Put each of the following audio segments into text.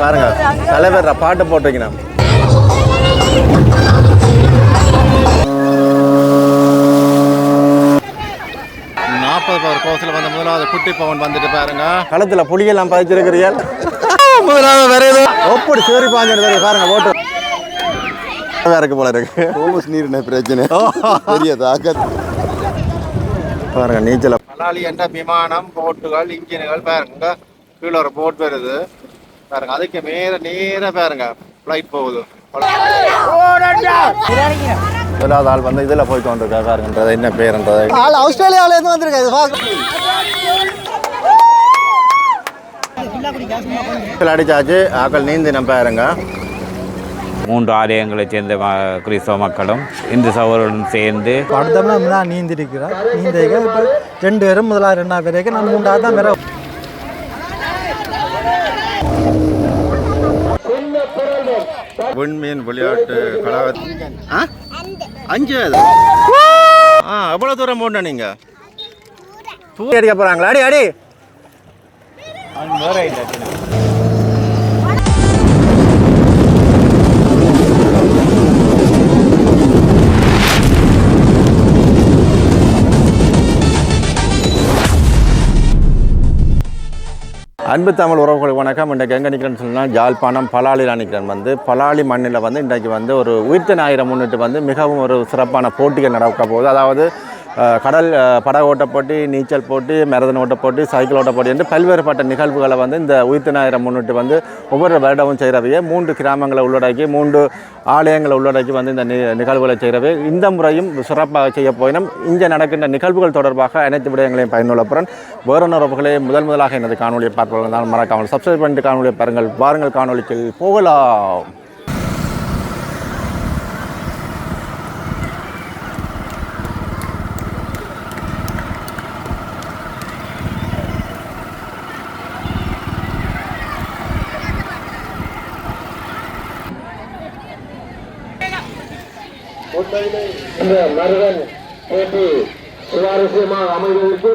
பாருங்க தலைவர் பாட்டு போட்டு வைக்கணும். கோசில் வந்த முதலாவது குட்டி பவன் வந்துட்டு பாருங்க. களத்தில் புளியெல்லாம் பதிச்சிருக்கிறீர்கள். முதலாவது வேற ஏதோ ஒப்படி சேரி பாஞ்சு பாருங்க ஓட்டு இருக்கு போல இருக்கு. நீர் பிரச்சனை பெரிய தாக்கத்து பாருங்க. நீச்சல் பலாலி என்ற விமானம் போட்டுகள் இன்ஜின்கள் பாருங்க. கீழே ஒரு போட் வருது பாருங்க. அதுக்கு நேர பாருங்க ஃப்ளைட் போகுது. முதலாவது ஆள் வந்து இதில் போய் கொண்டிருக்கா பாருங்கன்றது என்ன பேருன்றது. ஆஸ்திரேலியாவில இருந்து வந்திருக்காரு. அடிச்சாச்சு ஆக்கள் நீந்தினம் பாருங்க. 3 ஆலயங்களைச் சேர்ந்த கிறிஸ்தவ மக்களும் இந்து சகோதரர்களும் சேர்ந்து அடுத்தவனா நீந்திருக்கிறார். நீந்திக்க இப்போ 2 பேரும் முதலாவது 2ஆவது பேருக்கு நான் 3ஆவது தான் வேற. விண்மீன் விளையாட்டு கழகத்தில் 5 எவ்வளோ தூரம் போன நீங்க தூக்கி அடிக்க போறாங்களா? அடி அடி அன்பு தமிழ் உறவுகளுக்கு வணக்கம். இன்றைக்கு எங்கே நிற்கிறேன்னு சொன்னால் யாழ்ப்பாணம் பலாலியில் நிற்கிறேன். வந்து பலாலி மண்ணில் வந்து இன்றைக்கு வந்து ஒரு உயிர்த்த ஞாயிறை முன்னிட்டு வந்து மிகவும் ஒரு சிறப்பான போட்டிகள் நடக்க போகுது. அதாவது கடல் படகு ஓட்ட போட்டி, நீச்சல் போட்டி, மேரதன் ஓட்ட போட்டி, சைக்கிள் ஓட்ட போட்டி என்று பல்வேறுபட்ட நிகழ்வுகளை வந்து இந்த உயிர்த்த ஞாயிறை முன்னிட்டு வந்து ஒவ்வொரு வருடமும் செய்கிறவையே 3 கிராமங்களை உள்ளடக்கி 3 ஆலயங்களை உள்ளடக்கி வந்து இந்த நிகழ்வுகளை செய்கிறவே இந்த முறையும் சிறப்பாக செய்ய போயினும் இங்கே நடக்கின்ற நிகழ்வுகள் தொடர்பாக அனைத்து விடயங்களையும் பயனுள்ளப்புறன் வேறொருவர்களே முதலாக எனது காணொலியை பார்ப்பவர்கள் தான் மறக்காமல் சப்ஸ்கிரைப் பண்ணிட்டு காணொலியை பாருங்கள். வாருங்கள் காணொலிக்கு போகலாம். இந்த மருதன் போட்டி சுவாரஸ்யமாக அமைவதற்கு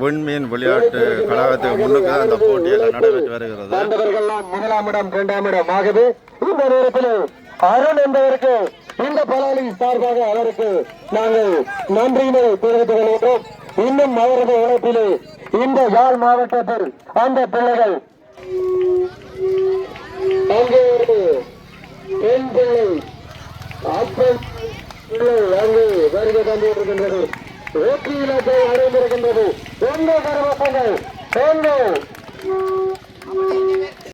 விண்மீன் விளையாட்டு கழகத்துக்கு முன்னுக்கு அந்த போட்டியெல்லாம் நடைபெற்று வருகிறது. முதலாம் இடம் 2ஆம் இடம் ஆகுது. இந்த நேரத்தில் அருண் என்பவருக்கு இந்த பலாலி சார்பாக அவருக்கு நாங்கள் நன்றியினை தெரிவித்துக் கொள்கின்றோம். இன்னும் அவரது உழைப்பிலே இந்த யாழ் மாவட்டத்தில் அந்த பிள்ளைகள் அங்கே ஒரு பெண் பிள்ளை அப்பன் பிள்ளை அங்கே வருகை தந்திருக்கின்றது. வெற்றி இலக்கை அடைந்திருக்கின்றது. எங்கே கரவசங்கள் எங்கே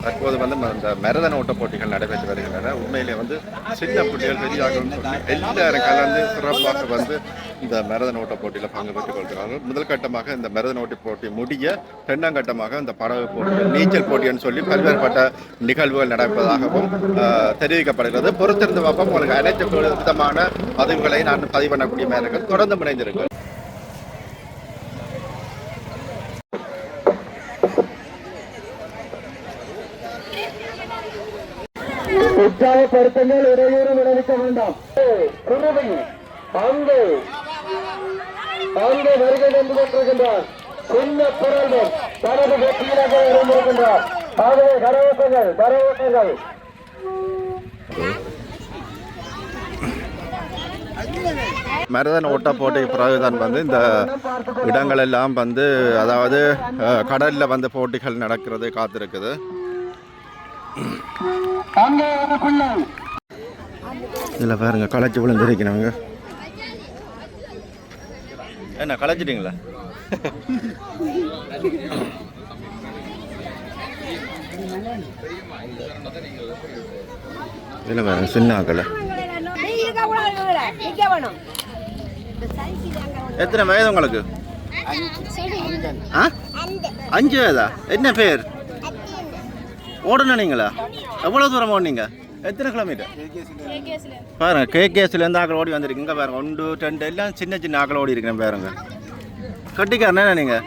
தற்போது வந்து இந்த மேரதன் ஓட்ட போட்டிகள் நடைபெற்று வருகின்றன. உண்மையிலே வந்து சின்ன பிள்ளைகள் பெரியார்கள் எல்லாரும் கலந்து சிறப்பாக வந்து இந்த மேரதன் ஓட்ட போட்டியில் பங்கு பெற்றுக் கொள்கிறார்கள். முதல் கட்டமாக இந்த மேரதன் ஓட்ட போட்டி முடிய 2ஆம் கட்டமாக இந்த படகு போட்டி, நீச்சல் போட்டின்னு சொல்லி பல்வேறுபட்ட நிகழ்வுகள் நடப்பதாகவும் தெரிவிக்கப்படுகிறது. பொறுத்திருந்து பார்ப்போம். உங்களுக்கு அனைத்து விதமான பதிவுகளை நான் பதிவு பண்ணக்கூடிய மேலங்கள் தொடர்ந்து முனைந்திருங்கள். உற்சாகப்படுத்துங்கள். இடையூறு விளைவிக்க வேண்டாம். அங்கே அங்கே வருகை வந்து கொண்டிருக்கின்றார். சின்ன புரள்வன் தனது வெற்றியிலாக இருந்திருக்கின்றார். ஆகவே கரவோட்டங்கள் கரவோட்டங்கள் மேரதன் ஓட்ட போட்டிக்கு பிறகுதான் வந்து இந்த இடங்கள் எல்லாம் வந்து அதாவது கடலில் வந்து போட்டிகள் நடக்கிறது காத்திருக்குது. இதில் பாருங்க களைச்சி விழுந்துருக்கணுங்க. என்ன களைச்சிட்டிங்களா? இதில் பாருங்க சின்ன ஆக்கலை. எத்தனை வயது உங்களுக்கு? 5 வயதா? என்ன பேர்? ஓடணுங்களா? எவ்வளோ தூரம் ஓடினீங்க? எத்தனை கிலோமீட்டர்? பாருங்க கேகேஸ்லேருந்து ஆக்கள் ஓடி வந்துருக்கீங்க பாருங்க. 1 2 எல்லாம் சின்ன சின்ன ஆக்கள் ஓடி இருக்கிறேன் பாருங்க. கட்டிக்காரன் என்ன நீங்கள்?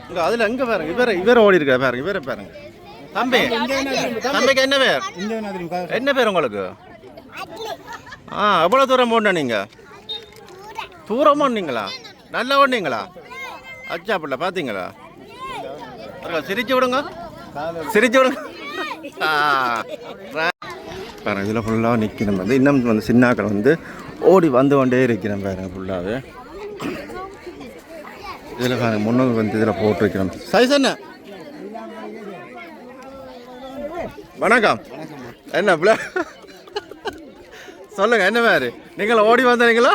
இங்கே அதில் எங்கே பாருங்க இவரை ஓடி இருக்கிற பாருங்க. இவரை பாருங்க. தம்பிக்கு என்ன பேர்? என்ன பேர் உங்களுக்கு? எவ்வளோ தூரம் போடணும் நீங்கள்? தூரமாக ஓடினீங்களா நல்லா ஓடினீங்களா அச்சா பிள்ளை பார்த்தீங்களா சிரிச்சு விடுங்க சிரிச்சு விடுங்க பாருங்க இதில் ஃபுல்லாக நிற்கணும் வந்து இன்னும் வந்து சின்னாக்கள் வந்து ஓடி வந்து கொண்டே இருக்கிறேன் பாருங்க ஃபுல்லாகவே இதில் பாருங்க முன்னோக்கு வந்து இதில் போட்டு வைக்கிறோம் சைஸ் என்ன வணக்கம் என்ன பிள்ளை சொல்லுங்க என்ன மாதிரி நீங்கள் ஓடி வந்தீங்களா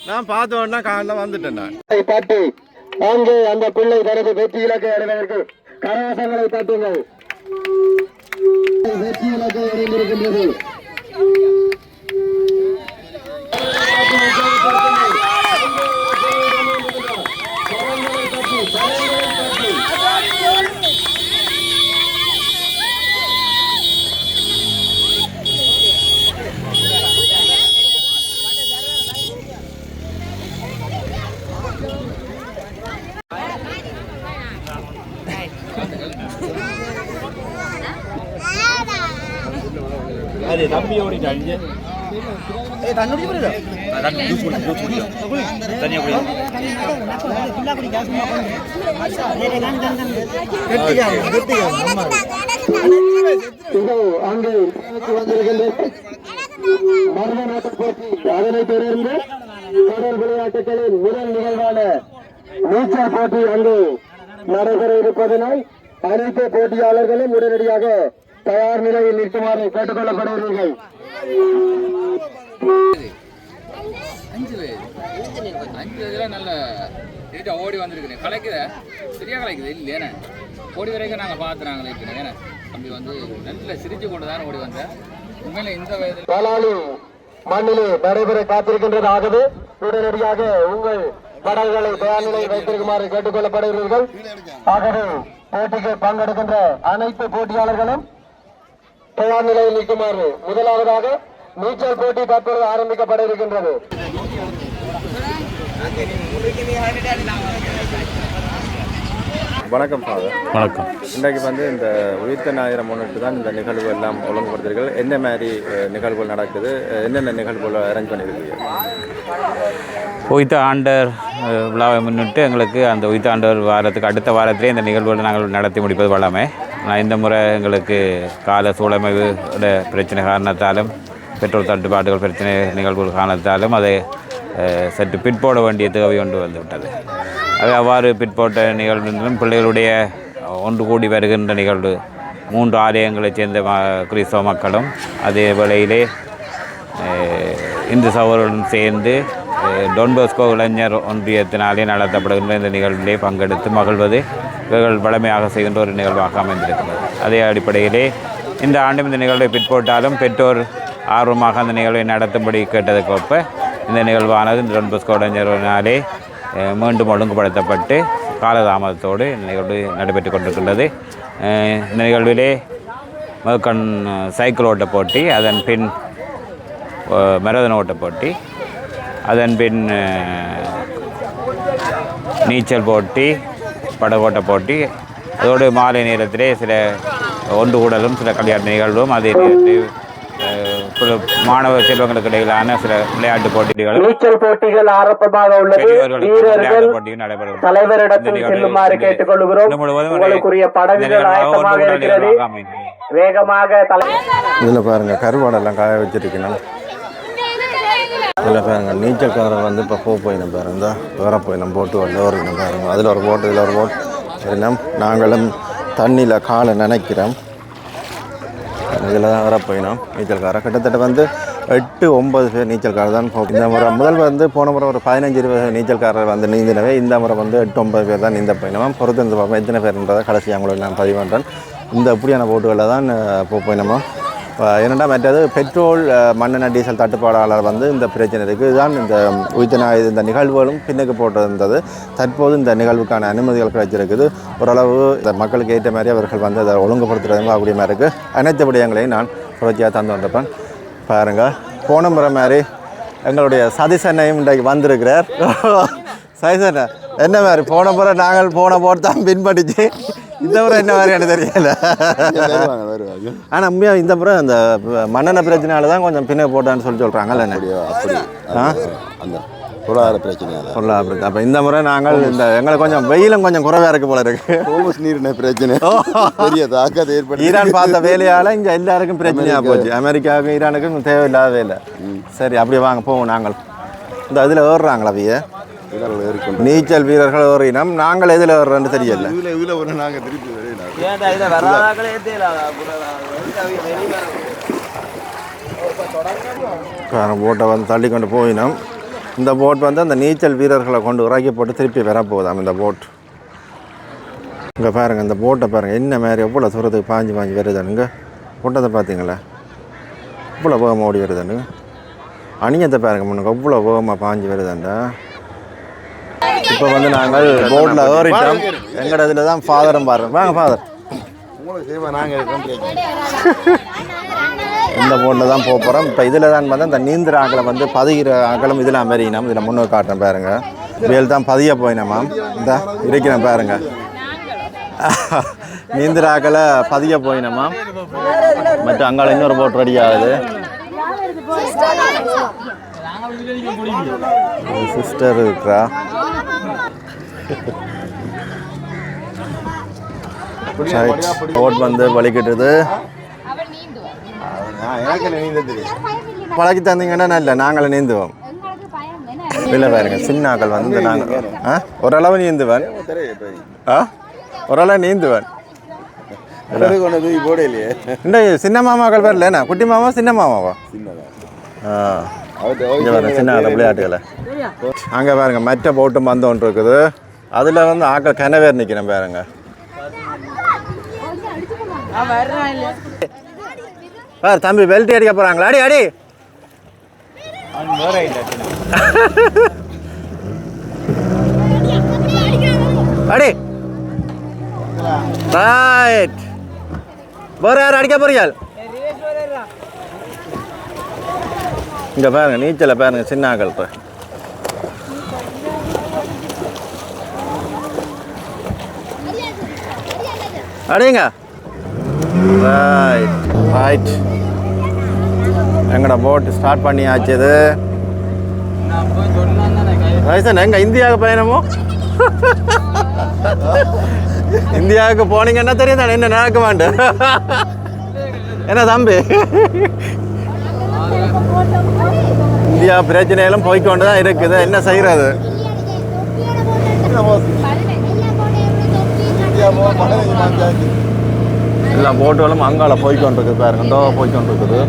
நான் பார்த்து உடனே காலைல வந்துட்டேன் நான் பாட்டு அங்கே அந்த பிள்ளை தனது வெற்றி இலக்கை அடைவதற்கு கரவாசங்களை தட்டுங்கள் வெற்றி இலக்கை அடைந்திருக்கின்றது அது தம்பி ஓடிட்டாங்க அதனைத் தொடர்ந்து தொடர் விளையாட்டுகளின் முதல் நிகழ்வான நீச்சல் போட்டி அங்கு நடைபெற இருப்பதனால் அனைத்து போட்டியாளர்களும் உடனடியாக தயார் நிலையில் நிற்குமாறு கேட்டுக் கொள்ளப்படுகிறீர்கள். நல்ல ஓடி வந்திருக்கிறேன் கலைக்குத சரியா கலைக்குது இல்லையா ஓடி வரைக்கும் நாங்கள் பார்த்துறாங்களே இருக்கிறேன் ஏன்னா தம்பி வந்து நல்ல சிரிச்சு கொண்டு தானே ஓடி வந்தேன் உண்மையில இந்த வயதில் பாலாளி மண்ணிலே நடைபெற காத்திருக்கின்றது. ஆகவே உடனடியாக உங்கள் படகுகளை தயார் நிலையில் வைத்திருக்குமாறு கேட்டுக் கொள்ளப்படுகிறீர்கள். ஆகவே போட்டிக்கு பங்கெடுக்கின்ற அனைத்து போட்டியாளர்களும் தயார் நிலையில் நிற்குமாறு. முதலாவதாக நீச்சல் போட்டி தற்போது ஆரம்பிக்கப்பட இருக்கின்றது. வணக்கம் ஃபாதர். வணக்கம். இன்றைக்கு வந்து இந்த உயிர்த்த ஞாயிறை முன்னிட்டு தான் இந்த நிகழ்வு எல்லாம் ஒழுங்குபடுத்துறீர்கள். என்ன மாதிரி நிகழ்வுகள் நடக்குது, என்னென்ன நிகழ்வுகளை அரேஞ்ச் பண்ணியிருக்கீங்க? உயிர்த்த ஆண்டர் விழாவை முன்னிட்டு எங்களுக்கு அந்த உயிர்த்த ஆண்டவர் வாரத்துக்கு அடுத்த வாரத்திலே இந்த நிகழ்வுகளை நாங்கள் நடத்தி முடிப்பது வழமை. நான் இந்த முறை எங்களுக்கு கால சூழமைவு பிரச்சனை காரணத்தாலும் பெட்ரோல் தட்டுப்பாடுகள் பிரச்சனை நிகழ்வுகள் காரணத்தாலும் அதை சற்று பிற்போட வேண்டிய தேவை கொண்டு வந்துவிட்டது. அது அவ்வாறு பிற்போட்ட நிகழ்வுகளும் பிள்ளைகளுடைய ஒன்று கூடி வருகின்ற நிகழ்வு 3 ஆலயங்களைச் சேர்ந்த கிறிஸ்தவ மக்களும் அதே வேளையிலே இந்து சகோதரர்களுடன் சேர்ந்து டொன் பாஸ்கோ இளைஞர் ஒன்றியத்தினாலே நடத்தப்படுகின்ற இந்த நிகழ்விலே பங்கெடுத்து மகிழ்வது இவர்கள் வளமையாக செய்கின்ற ஒரு நிகழ்வாக அமைந்திருக்கிறது. அதே அடிப்படையிலே இந்த ஆண்டும் இந்த நிகழ்வை பிற்போட்டாலும் பெற்றோர் ஆர்வமாக அந்த நிகழ்வை நடத்தும்படி கேட்டதுக்கொப்ப இந்த நிகழ்வானது டொன் பாஸ்கோ இளைஞர்னாலே மீண்டும் ஒழுங்குபடுத்தப்பட்டு காலதாமதத்தோடு இந்த நிகழ்வு நடைபெற்று கொண்டிருக்கின்றது. இந்த நிகழ்விலே மேற்கண் சைக்கிள் ஓட்ட போட்டி, அதன் பின் மரதன ஓட்ட போட்டி, அதன் பின் நீச்சல் போட்டி, படகோட்ட போட்டி, அதோடு மாலை நேரத்திலே சில ஒன்று கூடலும் சில கல்யாண நிகழ்வும், அதே நேரத்தில் மாணவ செல்வங்களுக்கு இடையிலான சில விளையாட்டு போட்டிகள், நீச்சல் போட்டிகள் ஆரம்பமாக உள்ளது. வீரர்கள் தலைவரிடத்தில் செல்லுமாறு கேட்டுக்கொள்கிறோம். உங்களுக்குரிய படகுகள் ஆயத்தமாக இருக்கிறது. வேகமாக இதில் பாருங்கள் கருவாடெல்லாம் காய வச்சிருக்கணும். இதில் பாருங்கள் நீச்சல் காரம் வந்து இப்போ போயிடும் பாருங்க, வேற போயிடும் போட்டு வரணும் பாருங்க. அதில் ஒரு போட்டு இதில் ஒரு போட்டு போயிடும். நாங்களும் தண்ணியில் காலை நினைக்கிறோம். இதில் தான் வர போயினோம் நீச்சல்காரர். கிட்டத்தட்ட வந்து 8-9 பேர் நீச்சல்காரர் தான் இந்த முறை. முதல் வந்து போன முறை ஒரு 15-20 நீச்சல்காரர் வந்து நீந்தினவே. இந்த முறை வந்து 8-9 பேர் தான் நீந்த போயினோம். பொறுத்து இந்த பார்ப்போம் எத்தனை பேருன்றதை கடைசி அவங்களுக்கு நான் பதிவு பண்ணுறேன். இந்த இப்படியான போட்டுகளில் தான் போயினோமோ. என்னென்னா மற்றது பெட்ரோல் மண்ணெண்ணெய் டீசல் தட்டுப்பாடாளர் வந்து இந்த பிரச்சனை இருக்குது. இதுதான் இந்த இந்த நிகழ்வுகளும் பின்னுக்கு போட்டிருந்தது. தற்போது இந்த நிகழ்வுக்கான அனுமதிகள் கிடைச்சிருக்குது. ஓரளவு இந்த மக்களுக்கு ஏற்ற மாதிரி அவர்கள் வந்து அதை ஒழுங்குபடுத்துறதுங்க அப்படி மாதிரி இருக்குது. அனைத்து விடயங்களையும் நான் தொடர்ச்சியாக தந்து வந்திருப்பேன். பாருங்கள், போன முறை மாதிரி எங்களுடைய சதீசனையும் இன்றைக்கு வந்திருக்கிறார். சதீசன் என்ன மாதிரி போன முறை நாங்கள் போன போட்டு தான் பின்பற்றிச்சு, இந்த முறை என்ன மாதிரியான தெரியல. ஆனால் உண்மையாக இந்த முறை அந்த மண்ணெண்ணெய் பிரச்சனையால தான் கொஞ்சம் பின்ன போட்டான்னு சொல்கிறாங்கல்ல என்ன? அந்த பொருளாதார பிரச்சனை. அப்போ இந்த முறை நாங்கள் இந்த எங்களுக்கு கொஞ்சம் வெயிலும் கொஞ்சம் குறைவாக இருக்குது போல இருக்கு. நீர் பிரச்சனை பெரிய தாக்கத்தை ஏற்படுத்தி ஈரான் பார்த்த வேலையால் இங்கே எல்லாருக்கும் பிரச்சனையாக போச்சு. அமெரிக்காவுக்கும் ஈரானுக்கும் தேவையில்லாத வேலை. சரி அப்படியே வாங்க போவோம். நாங்கள் இந்த இதில் ஏறுறாங்களா அவைய நீச்சல் வீரர்கள் ஏறினோம். நாங்கள் எதில் ஏறுறோன்னு தெரியல. போட்டை வந்து தள்ளி கொண்டு போயினோம். இந்த போட் வந்து அந்த நீச்சல் வீரர்களை கொண்டு இறக்கி போட்டு திருப்பி வரப்போகுதாம் இந்த போட். இங்கே பாருங்கள் இந்த போட்டை பாருங்கள் என்ன மாதிரி எவ்வளோ தூரத்துக்கு பாஞ்சு வருதானுங்க. போட்டத்தை பார்த்தீங்களா எவ்வளோ வேகமாக ஓடி வருதானுங்க. அணியத்தை பாருங்க முன்னுக்கு எவ்வளோ வேகமாக பாஞ்சு வருதாண்டா. இப்போ வந்து நாங்கள் போட்டில் ஏறிட்டோம். எங்களோட இதில் தான் ஃபாதரும் பாருங்க. வாங்க ஃபாதர். இந்த போட்டில் தான் போக போகிறோம். இப்போ இதில் தான் வந்து அந்த நீந்திர ஆக்களை வந்து பதிகிற ஆக்களும் இதில் மெரியினோம். இதில் முன்னோர் காட்டுறேன் பாருங்கள். வேல் தான் பதிய போயினோமாம். இந்த இருக்கிறேன் பாருங்கள். நீந்திர ஆக்களை பதிய போயினோமாம். மற்றும் அங்கால இன்னொரு போட் ரெடி ஆகுது. சிஸ்டர் இருக்கிறா. போட் வந்து வலிக்கிட்டுது. பழக்கி தந்தீங்கன்னா இல்லை நாங்களே நீந்துவோம். இல்லை பாருங்க சின்ன ஆக்கள் வந்து நாங்கள் ஓரளவு நீந்துவேன். ஓரளவு நீந்துவேன். இந்த சின்ன மாமாக்கள் பேர் இல்லைண்ணா. குட்டி மாமா சின்ன மாமாவா? சின்ன விளையாட்டுகளை அங்கே பாருங்க. மற்ற போட்டும் வந்து ஒன்று இருக்குது. அதில் வந்து ஆக்கள் கிணவேர் நிற்கிறேன் பாருங்க. பார் தம்பி பெல்ட் அடிக்க போகிறாங்களா? அடி அடி அடி ரைட். வேறு யார் அடிக்க போறீங்க? இங்கே பாருங்க நீச்சலை பாருங்க சின்ன ஆக்கள். இப்போ அடிங்க ரைட் ரைட். எங்கடா போட் ஸ்டார்ட் பண்ணியாச்சு. இது வயசன் எங்க இந்தியாவுக்கு பயணமோ? இந்தியாவுக்கு போனீங்கன்னா தெரியும் தானே என்ன நடக்க மாட்டேன். என்ன தம்பி இந்தியா பிரச்சனைகளும் போய்கொண்டு தான் இருக்குது. என்ன செய்கிறது? எல்லா போட்டுகளும் அங்கால போய்கொண்டிருக்குது பாருங்க. இந்த போய்கொண்டிருக்குது.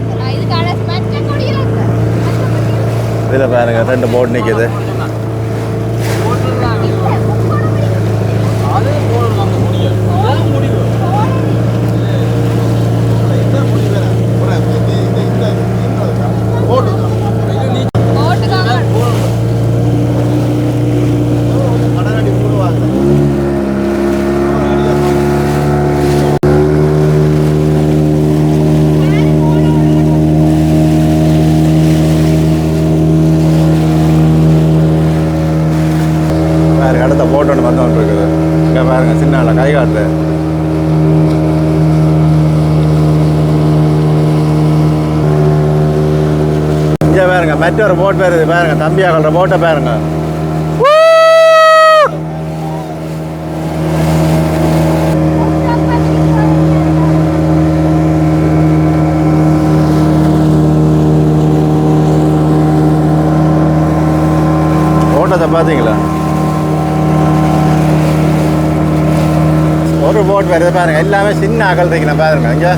இதில் பாருங்க 2 போட் நிற்குது. அடுத்த போட் ஒன்று வந்து ஒன்று இருக்குது. இங்கே பாருங்க சின்ன கை காட்டு. இங்கே பாருங்க மற்றொரு போட் வருது பாருங்க. தம்பியா கொள்ற போட்டை பாருங்க. ஓட்டத்தை பார்த்தீங்களா? ஒரு போட் வருது பாருங்க. எல்லாமே சின்ன அகல் இருக்குண்ணா பாருங்க. இங்கே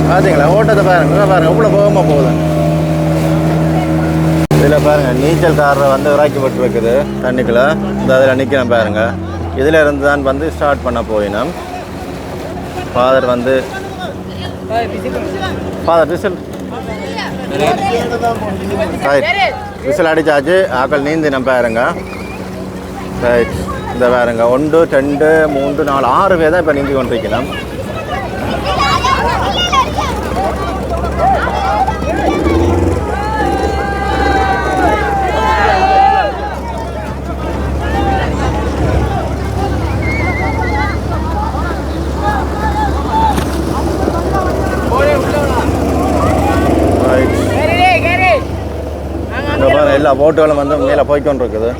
பார்த்தீங்களா ஓட்டத்தை பாருங்க. பாருங்க இவ்வளோ போகமா போகுது. இதில் பாருங்க நீச்சல் காரரை வந்து இறக்கி இருக்குது தண்ணிக்குள்ள. இந்த அதில் நிற்கிறேன் பாருங்க. இதில் இருந்து தான் வந்து ஸ்டார்ட் பண்ண போயினோம். ஃபாதர் வந்து ஃபாதர் விசில் ரைட் விசில் அடித்தாச்சு. ஆக்கள் நீந்தினம் பாருங்க. ரைட் இந்த பாருங்க 1 2 3 4 6 பேர் தான் இப்போ நீந்தி கொண்டிருக்கணும். எல்லா போட்டுகளும் வந்து மேலே போய்க்கொண்டு இருக்குது.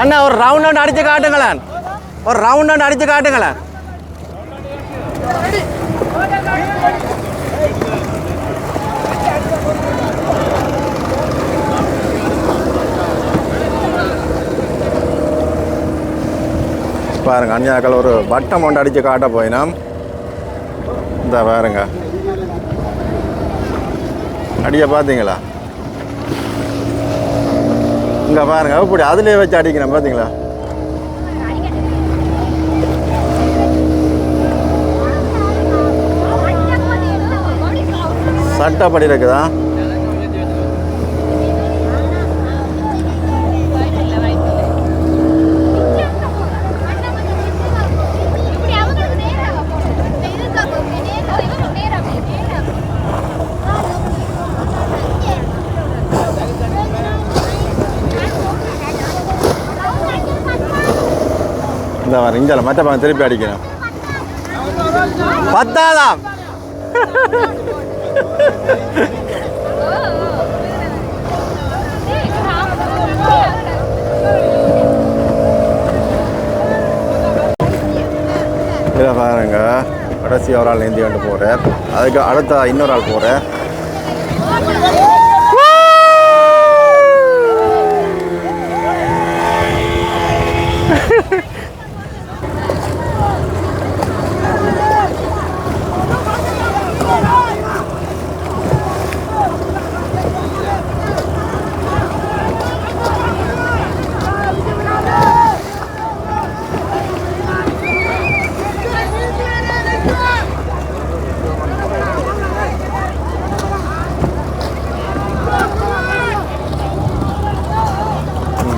அண்ணா ஒரு ரவுண்ட் அடிச்சு காட்டுங்களேன், ஒரு ரவுண்ட் அடிச்சு காட்டுங்களேன். பாருங்க அஞ்சாக்கள் ஒரு வட்டம் ஒன்று அடித்து காட்ட போயினோம். இந்த பாருங்க அடிய பார்த்தீங்களா, இங்கே பாருங்க இப்படி அதிலே வச்சு அடிக்கிறேன் பார்த்தீங்களா. சட்டப்படி இருக்குதா? இந்த வர இஞ்சால மற்ற பக்கம் திருப்பி அடிக்கணும். பத்தாதாம் இதில் பாருங்க கடைசி ஒரு ஆள் நீந்தி கொண்டு போகிறார். அதுக்கு அடுத்த இன்னொரு ஆள் போகிறார்.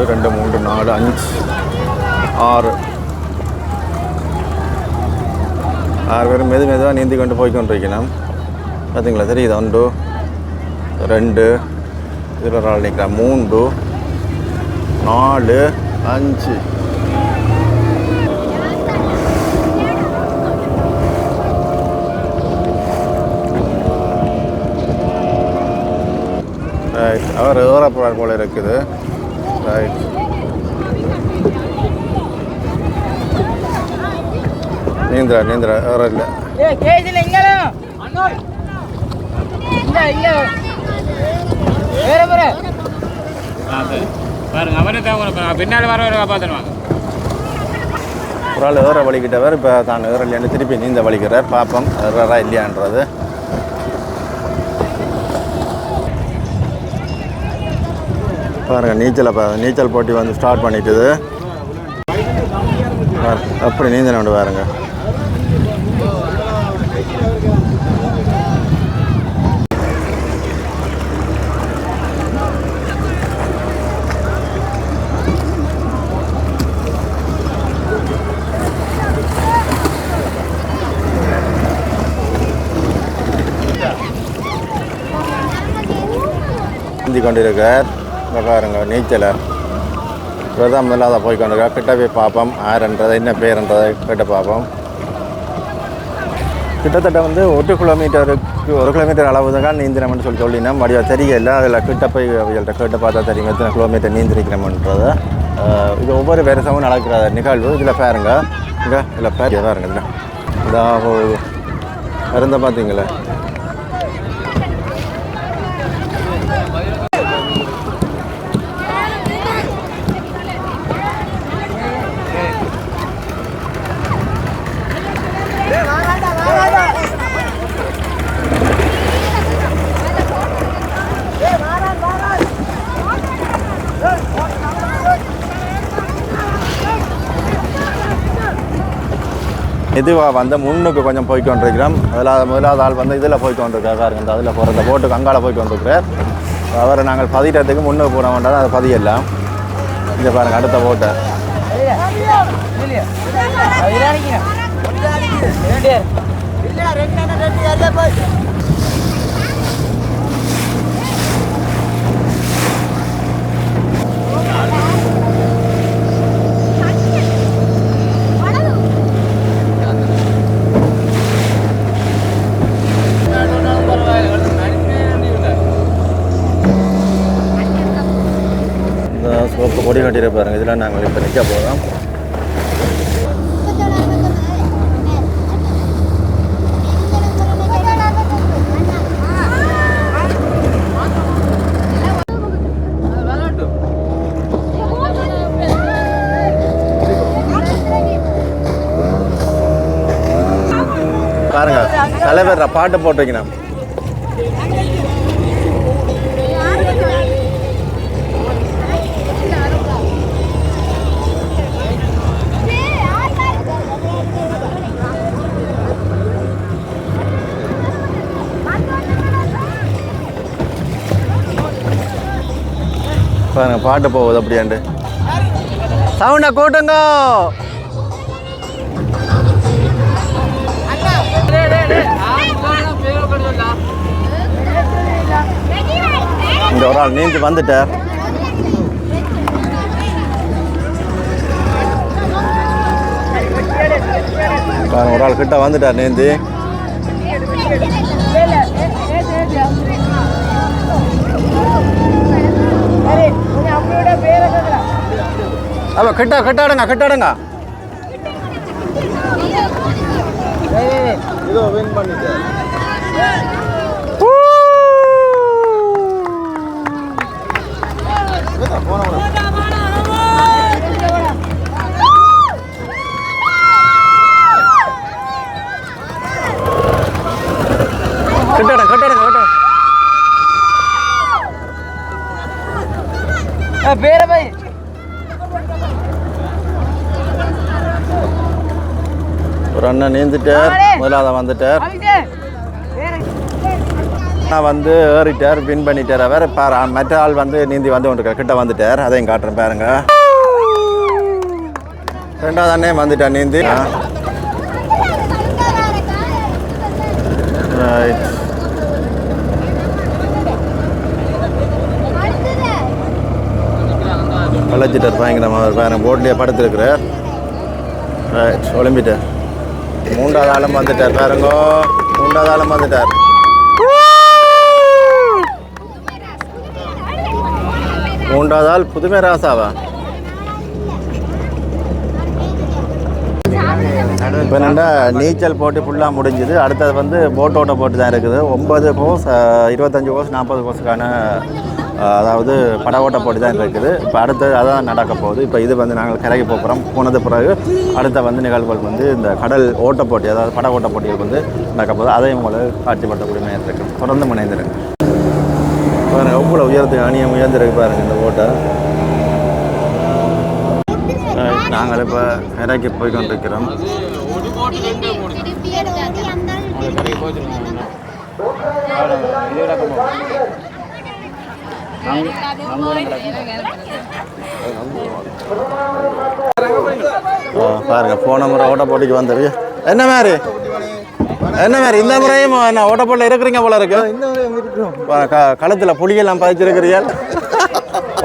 ரெண்டு மூன்று நாலு அஞ்சு ஆறு பேரும் மெதுவாக நீந்தி கொண்டு போய்கொண்டிருக்கணும். பார்த்தீங்களா தெரியுது? 1 2 இதில் ஒரு ஆள் நிற்கிறேன், 3 4 5 ரைட். அவர் ஏறப்போறார் போல இருக்குது. ரைட். நீந்திரா வேற இல்லை. பின்னால் வர காப்பாற்றுவாங்க. ஒரு ஆள் ஏற வலிக்கிட்டவர் இப்போ தான் ஏற இல்லையான்னு திருப்பி நீந்த வலிக்கிறார். பார்ப்போம் ஏறா இல்லையான்றது. பாருங்கள் நீச்சல் போட்டி வந்து ஸ்டார்ட் பண்ணிட்டுது. அப்படி நீந்தல் கொண்டு பாருங்க. நீந்தி கொண்டிருக்கார். பாருங்க நீச்சலை இப்போதான் முதல்ல போய் கொண்டிருக்கா. கிட்ட போய் பார்ப்போம் யாருன்றதை என்ன பேருன்றதை கிட்ட பார்ப்போம். கிட்டத்தட்ட வந்து 1 கிலோமீட்டர் அளவு தான் நீந்தினோம்னு சொல்லினா மடியாக தெரியல. அதில் கிட்ட போய் அவங்கள்ட்ட கேட்டு பார்த்தா தெரியும் எத்தனை கிலோமீட்டர் நீந்திருக்கிறோம்ன்றதை. இது ஒவ்வொரு வருஷமும் நடக்கிற நிகழ்வு. இதில் பாருங்க இதில் பாருங்க இதில் இதாக இருந்த பார்த்தீங்களா. இதுவாக வந்து முன்னுக்கு கொஞ்சம் போய்கொண்டிருக்கிறோம். முதலாவது ஆள் வந்து இதில் போய்கொண்டிருக்காரு. பாருங்க இந்த அதில் போகிற இந்த போட்டுக்கு அங்கால போய்கொண்டிருக்கிறார். அவரை நாங்கள் பதிகிறதுக்கு முன்னுக்கு போன வேண்டாம், அதை பதியலாம். இங்கே பாருங்கள் அடுத்த போட்டை. சோப்பு கொடி கட்டிட பாருங்க. இதில் நாங்கள் இப்போ நிற்க போகிறோம். பாருங்க தலைவர் பாட்டு போட்டு வைக்கணும். பாருங்க பாட்டு போகுது அப்படியாண்டு. சவுண்டை கூட்டுங்க. இந்த ஒரு ஆள் நீந்தி வந்துட்டார். பாருங்க ஒரு ஆள் கிட்ட வந்துட்டார் நீந்தி. அப்ப கிட்டாடுங்க கிட்டாடுங்க. இதோ வின் பண்ணிட்டேன். ஒரு அண்ணன் நீந்துட்டார். முதலாவது வந்துட்டார். நான் வந்து ஏறிட்டார், வின் பண்ணிட்டார். வேற பாரு மற்ற ஆள் வந்து நீந்தி வந்து கொண்டிருக்கார். கிட்ட வந்துட்டார். அதையும் காட்டுறேன் பாருங்க. ரெண்டாவது அண்ணே வந்துட்டார் நீந்தி. கலைச்சிட்டார் பயங்கரமாக. பாருங்க போட்லேயே படுத்துருக்கிறார். ரைட் ஒலிம்பிட்டார். மூன்றாவது ஆளும் வந்துட்டார். பாருங்க மூன்றாவது ஆளும் வந்துட்டார். மூன்றாவது ஆள் புதுமை ராசாவா? இப்போ என்னென்னா நீச்சல் போட்டி ஃபுல்லாக முடிஞ்சுது. அடுத்தது வந்து போட்டோட்ட போட்டு தான் இருக்குது. 9 கோர்ஸ் 25 கோர்ஸ் 40 கோர்ஸுக்கான அதாவது பட ஓட்ட போட்டி தான் இருக்குது. இப்போ அடுத்தது அதான் நடக்க போகுது. இப்போ இது வந்து நாங்கள் கரைக்கு போகிறோம். போனது பிறகு அடுத்த வந்து நிகழ்வுகள் வந்து இந்த கடல் ஓட்ட போட்டி அதாவது பட ஓட்ட போட்டிகள் வந்து நடக்க போகுது. அதையும் உங்களுக்கு காட்சிப்படுத்தக்கூடிய மையம் இருக்குது. தொடர்ந்து முனைந்திருக்கு. பாருங்கள் எவ்வளோ உயரத்துக்கு அணியம் உயர்ந்திருக்கு பாருங்கள் இந்த ஓட்டை. நாங்கள் இப்போ கரைக்கு போய் கொண்டிருக்கிறோம். பாருங்க போன முறை ஓட்ட போட்டிக்கு வந்தது. என்ன மாதிரி இந்த முறையும் என்ன ஓட்ட போட்டில் இருக்கிறீங்க போல இருக்கு. களத்தில் புளியெல்லாம் பதிச்சிருக்கிறீர்கள்.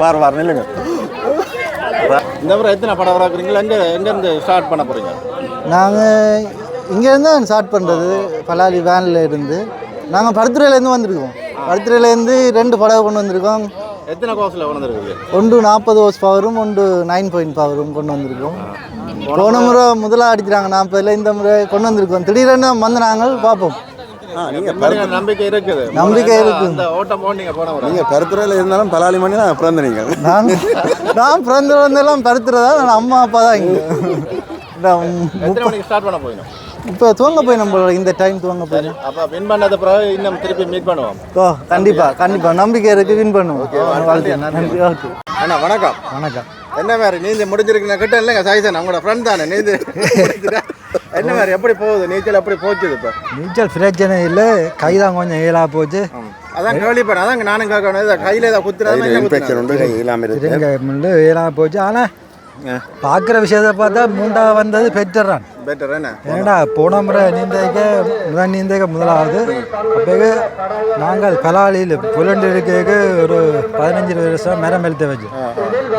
வார் நில்லுங்க. இந்த முறை எத்தனை படம் வராக்குறீங்களா? எங்கேருந்து ஸ்டார்ட் பண்ண போகிறீங்க? நாங்கள் இங்கேருந்து ஸ்டார்ட் பண்ணுறது பலாலி வேனில் இருந்து. நாங்கள் பருத்துறையிலேருந்து வந்திருக்கோம். பருத்துறையிலேருந்து 2 படகு கொண்டு வந்திருக்கோம். எத்தனை கோர்ஸில் கொண்டு வந்திருக்கு? ஒன்று 40 ஹோர்ஸ் பவரும் ஒன்று 9 பாயிண்ட் பவரும் கொண்டு வந்திருக்கோம். போன முறை முதலாக அடிக்கிறாங்க 40. இந்த முறை கொண்டு வந்திருக்கோம். திடீரென்னு வந்து நாங்கள் பார்ப்போம். நம்பிக்கை இருக்குது. இந்த ஓட்டம் போனீங்க போன முறை. நீங்கள் பருத்துறையில் இருந்தாலும் பலாலி மணி தான் பிறந்த நீங்கள். நான் பிறந்து வந்தெல்லாம் பருத்துறதா. நான் அம்மா அப்பா தான் இங்கே. எத்தனை மணிக்கு ஸ்டார்ட் பண்ண போயிடும்? இப்போ துவங்க போய் நம்ம இந்த டைம் துவங்க போய். அப்போ வின் பண்ணது பிறகு இன்னும் திருப்பி மீட் பண்ணுவோம். கண்டிப்பாக நம்பிக்கை இருக்குது. வின் பண்ணுவோம். நன்றி. ஓகே அண்ணா வணக்கம். வணக்கம். என்ன மாதிரி நீந்தி முடிஞ்சிருக்குங்க கிட்ட இல்லைங்க சாய்சன் அவங்களோட ஃப்ரெண்ட் தானே நீந்து. என்ன மாதிரி எப்படி போகுது நீச்சல்? எப்படி போச்சுது? இப்போ நீச்சல் பிரச்சனை இல்லை. கை தான் கொஞ்சம் ஏலா போச்சு. அதான் கேள்விப்பேன். அதாங்க நானும் கேட்கணும். கையில் ஏதாவது குத்துறாங்க இன்ஃபெக்ஷன் உண்டு. கை இல்லாமல் ஏலா போச்சு. ஆனால் பார்க்குற விஷயத்தை பார்த்தா 3ஆவது வந்தது பெட்டர் என்ன ஏன்னா போன முறை நீந்தைக்க முதலாவது. அப்போ நாங்கள் பலாலியில் புலண்டு இருக்க ஒரு 15 வருஷம் மரம் எழுத்த வச்சு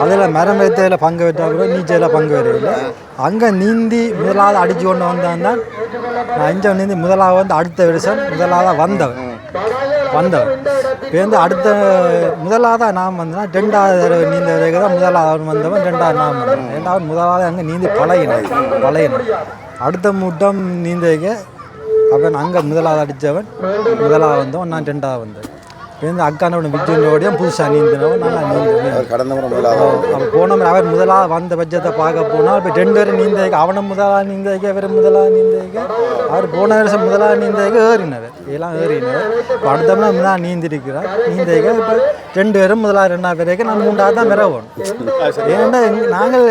அதில் மரம் எழுத்தையில் பங்கு பெற்றால் கூட நீச்சலில் பங்கு வரையில்லை. அங்கே நீந்தி முதலாவது அடித்து கொண்டு வந்தான் தான் நான் 5 நீந்தி முதலாவது வந்து அடுத்த வருஷம் முதலாவது வந்தவன். வந்தவர். இப்போ வந்து அடுத்த முதலாவதாக நாம் வந்தோம்னா 2வது நீந்த வரைக்கும் தான் முதலாவது வந்தவன், 2வது நாம் வந்தோம். 2வது முதலாவது அங்கே நீந்தி பழகினோம். அடுத்த முட்டம் நீந்தக அவன் அங்கே முதலாவது அடித்தவன், முதலாவது வந்தவன், நான் 2வது வந்தேன். இப்போ அக்கானோட விஜயோடையும் புதுசாக நீந்தினவன், நல்லா நீந்துவேன். கடந்த முறை முதலாவது அப்போ போனோம். அவர் முதலாக வந்த பட்சத்தை பார்க்க போனால் இப்போ 2 பேரும் நீந்தக, அவனும் முதலாக நீந்தக, இவர் முதலாக நீந்தக, அவர் போன வருஷம் முதலாக நீந்தக ஏறினவர், எல்லாம் ஏறினவர். இப்போ அடுத்தவனா முதலாக நீந்திருக்கிறார் நீந்தக. இப்போ 2 பேரும் முதலாக 2வது வரைக்கும் நான் 3வது தான் வரவோம். ஏன்னா நாங்கள்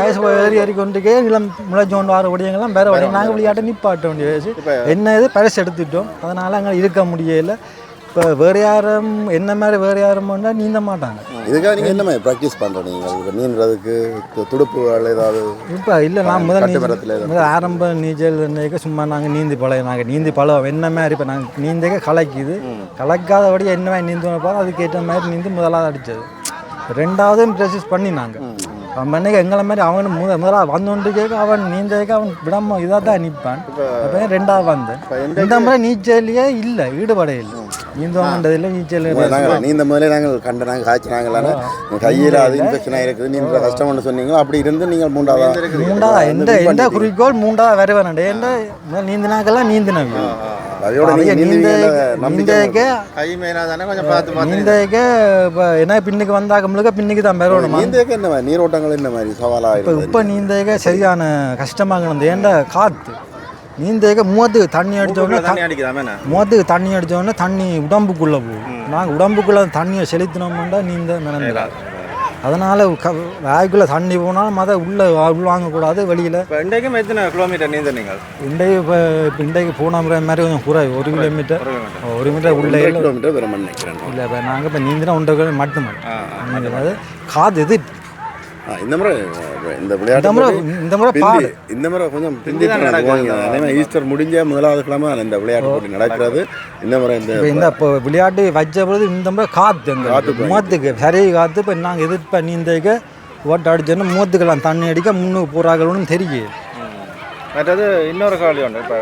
வயசு ஏறி கொண்டுக்கே நிலம் முளைச்சோண்டு வர உடையங்கள்லாம் வேற உடைய நாங்கள் விளையாட்டை நிப்பாட்ட வேண்டிய வயசு என்ன இது பரிசு எடுத்துட்டோம். அதனால் அங்கே இருக்க முடியலை. இப்போ வேறு யாரும் என்ன மாதிரி வேறு யாரும் பண்ணால் நீந்த மாட்டாங்க. இதுக்காக நீங்கள் என்ன மாதிரி ப்ராக்டிஸ் பண்ணுறீங்க நீந்துறதுக்கு? துடுப்புகள் ஏதாவது? இப்போ இல்லை, நான் முதல் ஆரம்ப நீச்சல் சும்மா நாங்கள் நீந்தி பழகும் என்ன மாதிரி. இப்போ நாங்கள் நீந்தக கலக்குது, கலக்காதபடி என்ன மாதிரி நீந்துவோம் பார்த்து அதுக்கேற்ற மாதிரி நீந்தி முதலாவது அடித்தது. 2வதும் ப்ராக்டிஸ் பண்ணினாங்க. அவன் அன்றைக்கி எங்களை மாதிரி அவன் முதலாக வந்தோண்டு கேட்க அவன் நீந்தக்க அவன் விடாம இதாக தான் நிற்பான். அப்போ 2வது வந்தேன். இந்த மாதிரி நீச்சல்லையே இல்லை, ஈடுபட இல்லை, நீந்துவாங்கன்றதில்லை. நீச்சல் நீந்த முதலே நாங்கள் நாங்கள் காய்ச்சினாங்களான கையில் அது இன்ஃபெக்ஷன் ஆகிருக்குது, நீங்கள் கஷ்டம்னு சொன்னீங்களோ அப்படி இருந்து நீங்கள் 3வது எந்த குறிக்கோள் 3வது வருவேன். ஏன்னா நீந்தினாக்கெல்லாம் நீந்தினவங்க அதோட நீந்தக்க இப்போ என்ன பின்னுக்கு வந்தாக்க பின்னுக்கு தான் பெறணும். நீந்தக்க என்ன மாதிரி நீரோட்டங்கள் என்ன மாதிரி சவாலாக இப்போ நீந்தக்க சரியான கஷ்டமாக கிடந்தது. ஏன்டா காற்று நீந்தக்க முகத்துக்கு தண்ணி அடித்தோடனே தண்ணி உடம்புக்குள்ளே போகும். நாங்கள் உடம்புக்குள்ளே தண்ணியை செலுத்தினோம்னா நீந்த நடந்துடாது. அதனால் வாய்க்குள்ளே தண்ணி போனாலும் அதை உள்வாங்கக்கூடாது வெளியில். இப்போ இன்றைக்கும் எத்தனை கிலோமீட்டர் நீந்த நீங்கள்? இன்றைக்கு போன முறை மாதிரி கொஞ்சம் குறை, 1 கிலோமீட்டர் உள்ளே கிலோமீட்டர் வர நினைக்கிறேன். இல்லை இப்போ நாங்கள் இப்போ நீந்தினா 1.5 கிலோமீட்டர் மட்டும். அதாவது காது இது இந்த முறை இந்த விளையாட்டு இந்த முறை கொஞ்சம் பிந்தி ஈஸ்டர் முடிஞ்ச முதலாவது கிழமை இந்த விளையாட்டு போட்டி நடக்கிறது. இந்த முறை இந்த இப்போ விளையாட்டு வச்ச பொழுது இந்த முறை காற்று முகத்துக்கு சரி காற்று. இப்போ நாங்கள் எதிர்ப்ப நீந்தக்க ஓட்ட அடிச்சோன்னா முகத்துக்கெல்லாம் தண்ணி அடிக்க முன்னுக்கு போகிறாங்கன்னு தெரியும். மற்றது இன்னொரு காலி ஒன்று, இப்போ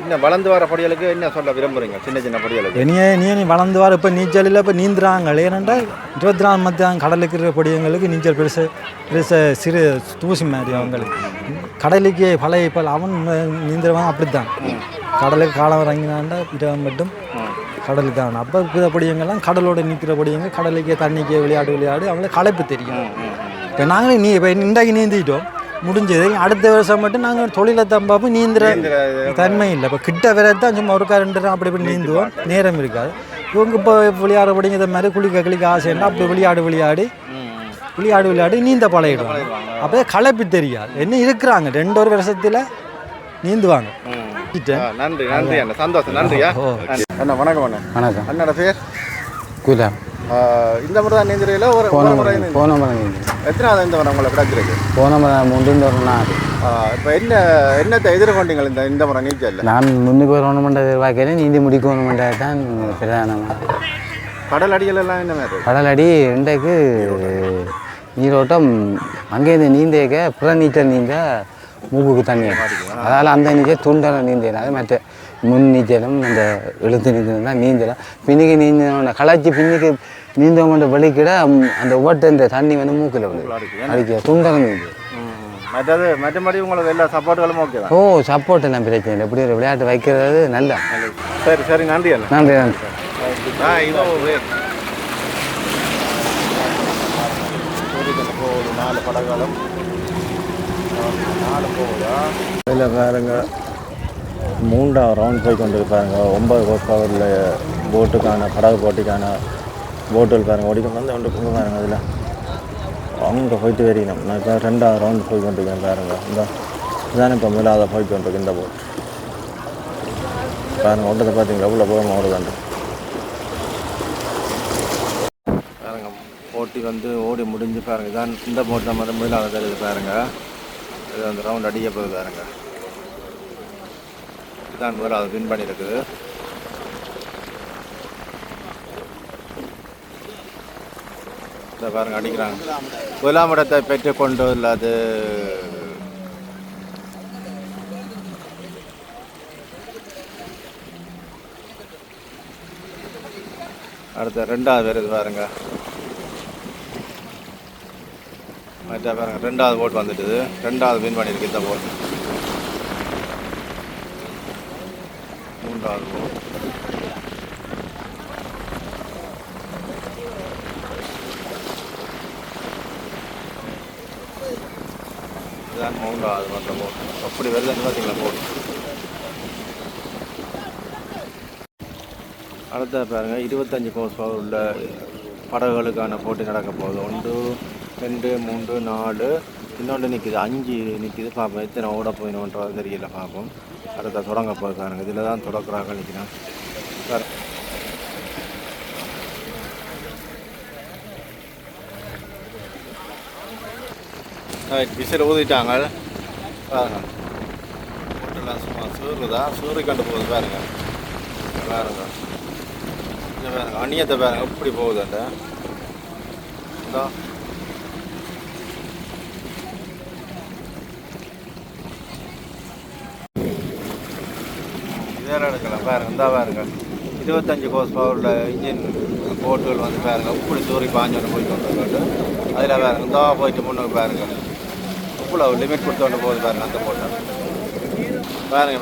இன்னும் வளர்ந்து வர படிகளுக்கு என்ன சொல்ல விரும்புகிறீங்க? சின்ன படிகளுக்கு நீ வளர்ந்து வர இப்போ நீச்சலில் இப்போ நீந்துறாங்க. ஏனென்றா 24 மத்தியம் கடலுக்கு இருக்கிற படியங்களுக்கு நீச்சல் பெருசு சிறு தூசி மாதிரி அவங்களுக்கு. கடலுக்கு பழைய இப்போ அவன் நீந்துறவன் அப்படித்தான். கடலுக்கு காலம் இறங்கினாண்டா இரவு மட்டும் கடலுக்கு தான். அப்போ இருக்கிற படியங்கள்லாம் கடலோட நிற்கிற படியங்க கடலுக்கே தண்ணிக்கே விளையாடு அவங்களுக்கு களைப்பு தெரியும். இப்போ நாங்களே இப்போ இன்றைக்கு நீந்திட்டோம் முடிஞ்சது. அடுத்த வருஷம் மட்டும் நாங்கள் தொழிலை தம்பாப்பு நீந்துற தன்மை இல்லை. இப்போ கிட்ட வரதான் சும்மா ஒரு 2 அப்படி இப்படி நீந்துவோம், நேரம் இருக்காது. இவங்க இப்போ விளையாட படிங்கிற மாதிரி குளிக்க ஆசைன்னா அப்படி விளையாடி நீந்த பழகிடுவாங்க. அப்போ களைப்பு தெரியாது. என்ன இருக்கிறாங்க 2 வருஷத்தில் நீந்துவாங்க. நன்றி அண்ணா, சந்தோஷம். நன்றியா அண்ணா. வணக்கம் அண்ணா. வணக்கம். அண்ணோட பேர் குலாம். இந்த முறை தான் நீந்துறையில் போன முறை எத்தனாவது இந்த முறை உங்களை கிடச்சிருக்கு? போன முறை 3 இப்போ என்னத்தை எதிர்கொண்டீங்க இந்த முறை நீச்சல்? நான் முன்னுக்கு வரணுமென்ற எதிர்பார்க்கிறேன், நீந்தி முடிக்கணுமென்ற தான் பிரதானமாக. கடல் அடிகள் எல்லாம் என்ன மாதிரி? கடல் அடி இன்றைக்கு நீரோட்டம் அங்கேருந்து நீந்தேக்க புற நீச்சல் நீந்த மூக்குக்கு தண்ணி அதால் அந்த நீச்சல் துண்டலை நீந்தினால மற்ற முன் நீச்சலும் அந்த எழுத்து நீந்தல் தான் நீந்தலாம். பின்னுக்கு நீந்த களைச்சி பின்னுக்கு நீந்தவங்க வெளிக்கிட அந்த ஓட்ட இந்த தண்ணி வந்து மூக்கில் அடிக்க துண்டலை நீந்து. மற்றபடி உங்களுக்கு எல்லா சப்போர்ட்டுகளும் ஓகே தான்? ஓ, சப்போர்ட் எல்லாம் பிரச்சனை இல்லை. எப்படி ஒரு விளையாட்டு வைக்கிறது நல்லா. சரி நன்றி அண்ணா. நன்றி. ஒரு 4 படகாலம் 4 போகுதா? இதில் பாருங்க 3வது ரவுண்ட் போய் கொண்டு பாருங்க. 9 ஹோர்ஸ் பவரில் போட்டுக்கான படகு போட்டிக்கான போட்டுகள் பாருங்கள் ஓடிக்க வந்து கொண்டு பாருங்கள். அதில் அவங்க போயிட்டு வரணும். நான் இப்போ 2வது ரவுண்ட் போய் கொண்டிருக்கேன் பாருங்கள். இந்த இதுதானே இப்போ முதலாவது போய் கொண்டிருக்கு இந்த போட் பாருங்கள். ஓட்டத்தை பார்த்தீங்களா எவ்வளோ போகாமல் ஓடுதாண்டு பாருங்கள். போட்டி வந்து ஓடி முடிஞ்சு பாருங்கள். இதான் இந்த போட் தான் முதலாவது தெரியுது பாருங்கள். இது அந்த ரவுண்ட் அடிக்க போகுது பாருங்கள். இதுதான் முதலாவது வின் பண்ணியிருக்குது. இந்த பாருங்க அடிக்கிறாங்க. முதலாம் இடத்தை பெற்று கொண்டு இல்லாது அடுத்த 2வது வருது பாருங்க. மற்ற பாருங்க 2வது போட் வந்துட்டுது. 2வது வின் பண்ணியிருக்கு இந்த போட். 3வது போட். இதுதான் 3வது வந்த போட். அப்படி வருதுன்னு பார்த்தீங்களா போட். அடுத்த பாருங்க 25 கோர்ஸ் பவர் உள்ள படகுகளுக்கான போட்டி நடக்க போகுது. 1 2 3 4 இன்னொன்று நிற்கிது, 5 நிற்கிது. பார்ப்போம் எத்தனை ஓட போயினோன்றது தெரியல, பார்ப்போம். அடுத்த தொடங்க போகுது பாருங்க. இதில் தான் தொடக்கிறாங்க நிற்கிறேன் சார். விசில் ஊதிட்டாங்க பாருங்க. போட்டெல்லாம் சும்மா சூறு கண்டு போகுது பாருங்க. பாருங்க பாருங்க அந்நியத்தை பாருங்க எப்படி போகுது. அந்த இதெல்லாம் எடுக்கலாம் பாருங்க. இந்த பாருங்க 25 கோர்ஸ் பவரில் இன்ஜின் போட்டுகள் வந்து பாருங்க இப்படி சூரி பாஞ்சோன்னு போயிட்டு வந்துட்டு அதில் பாருங்க இந்த போயிட்டு முன்னுக்கு பாருங்க இவ்வளோ லிமிட் கொடுத்தோண்டு போகுது பாருங்க. அந்த போட்டை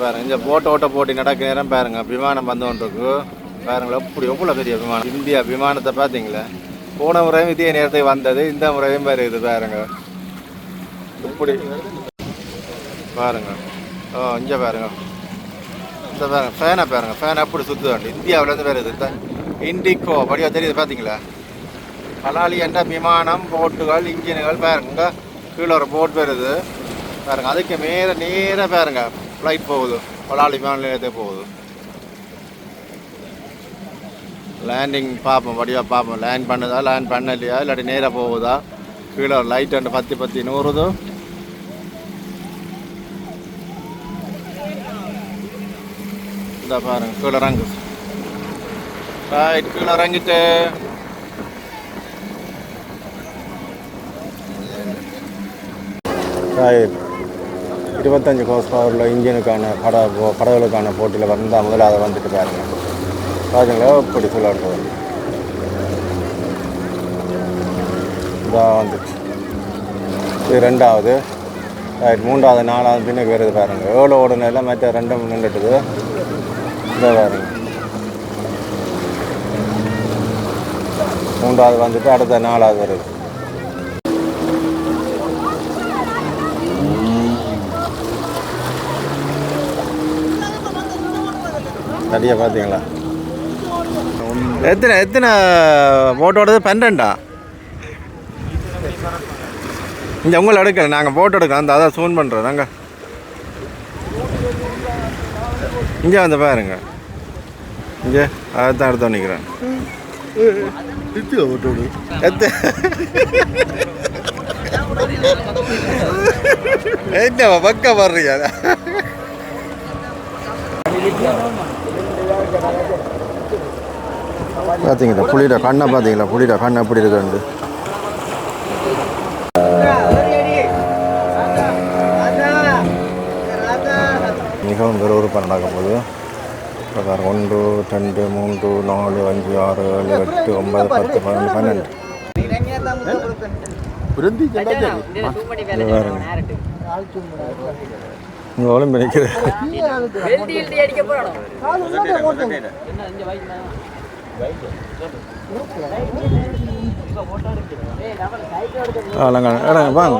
பாருங்க இந்த போட்டை போட்டி நடக்க நேரம் பாருங்க விமானம் வந்து கொண்டிருக்கு பாருங்களா. இப்படி எவ்வளோ பெரிய விமானம். இந்தியா விமானத்தை பார்த்தீங்களா, போன முறையும் இதே நேரத்துக்கு வந்தது, இந்த முறையும் வருது பாருங்க. இப்படி பாருங்க. இங்கே பாருங்க இந்த பாருங்க ஃபேனை பாருங்க. ஃபேன் அப்படி சுற்றுதாண்டு இந்தியாவிலேருந்து வருது. இண்டிகோ அப்படியா தெரியுது பார்த்தீங்களா. பலாலி என்ற விமானம் போட்டுகள் இன்ஜின்கள் பாருங்க. கீழே ஒரு போட் வருது பாருங்க. அதுக்கு நேராக பாருங்க ஃப்ளைட் போகுது. பலாலி விமான நிலையத்துக்கு போகுது. லேண்டிங் பார்ப்போம், வடிவாக பார்ப்போம். லேண்ட் பண்ணுதா லேண்ட் பண்ணலையா இல்லாட்டி நேராக போகுதா. கீழே ஒரு லைட் அண்டு பத்தி நூறுது. இந்த பாருங்க கீழே இறங்கு. ரைட் கீழே இறங்கிட்டு ரைட் 25 கோர்ஸ் பவரில் இன்ஜினுக்கான படகுகளுக்கான போட்டியில் வந்தால் முதல்ல அதை வந்துட்டு பாருங்க. பாருங்களா இப்படி சொல்லுறது இதாக வந்துச்சு. இது 2வது. ரைட் 3வது 4வது பின்னுக்கு வருது பாருங்கள். எவ்வளோ ஓடுனெல்லாம் மற்ற 2 நின்றுட்டுது. இதை பாருங்க 3வது வந்துட்டு அடுத்த 4வது வருது. சரியா பார்த்தீங்களா. எத்தனை போட்டோடது 12ஆ? இங்கே உங்களை எடுக்கல, நாங்கள் போட்டோ எடுக்கிறோம். அந்த அதான் சூன் பண்ணுறோம் நாங்கள். இங்கே வந்து பாருங்க. இங்கே அதை தான் எடுத்து நிற்கிறேன். என்ன பக்க வர்றீங்க. பார்த்தீங்களா புளியோட கண்ணை பார்த்தீங்களா. புளியோட கண்ணை எப்படி இருக்குண்டு. மிகவும் விறுவிறுப்பாக நடக்கும் போது 1 2 3 4 5 6 7 8 9 10 11 12 பாருங்க. இங்கே ஒளிம்பு நிற்குது. வாங்க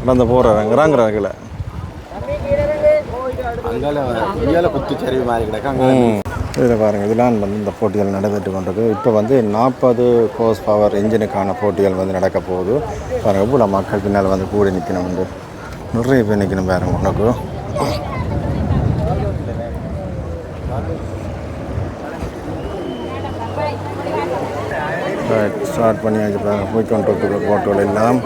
நடந்து போகிறாங்க இறங்குறாங்கல்ல. அங்கால குத்துச்சரிவு மாதிரி கிடக்கு. இதில் பாருங்கள் இதெல்லாம் வந்து இந்த போட்டிகள் நடந்துட்டு கொண்டது. இப்போ வந்து 40 கோர்ஸ் பவர் இன்ஜினுக்கான போட்டிகள் வந்து நடக்க போகுது பாருங்கள். எவ்வளோ மக்கள் பின்னால் வந்து கூடி நிற்கணும். வந்து நிறைய பேர் நிற்கணும் பாருங்க. உனக்கு ஸ்டார்ட் பண்ணியாச்சு பாருங்க. போய்கொண்டு போட்டோவில் எல்லாம்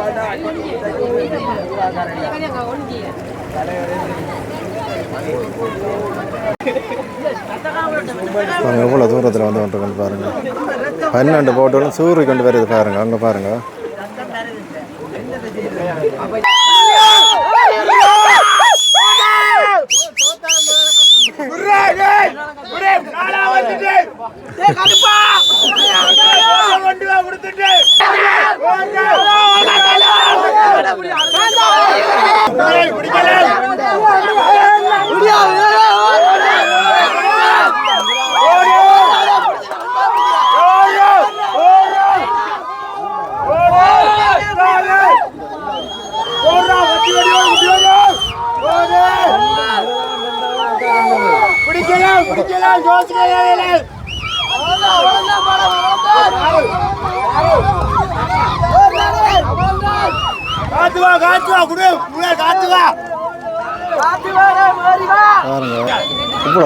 பாருங்கள் எவ்வளோ தூரத்தில் வந்து கொண்டு பாருங்கள். 12 போட்டோலும் சூரிய கொண்டு வருது பாருங்கள். அங்கே பாருங்கள். கடுப்பா இப்படி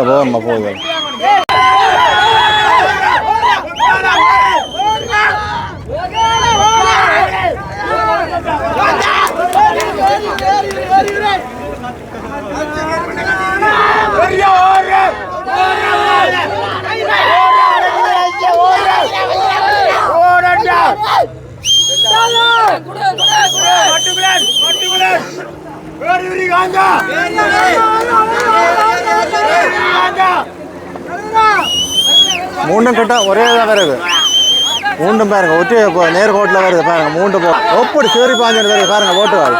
போகணுமா போகுது மூண்டும் கிட்ட ஒரே தான் வருது மூண்டும் பாருங்க ஒற்றை நேர்கோட்டில் வருது பாருங்க மூண்டு போ ஒப்படி சேரி பாஞ்சு வருது பாருங்க ஓட்டுவாள்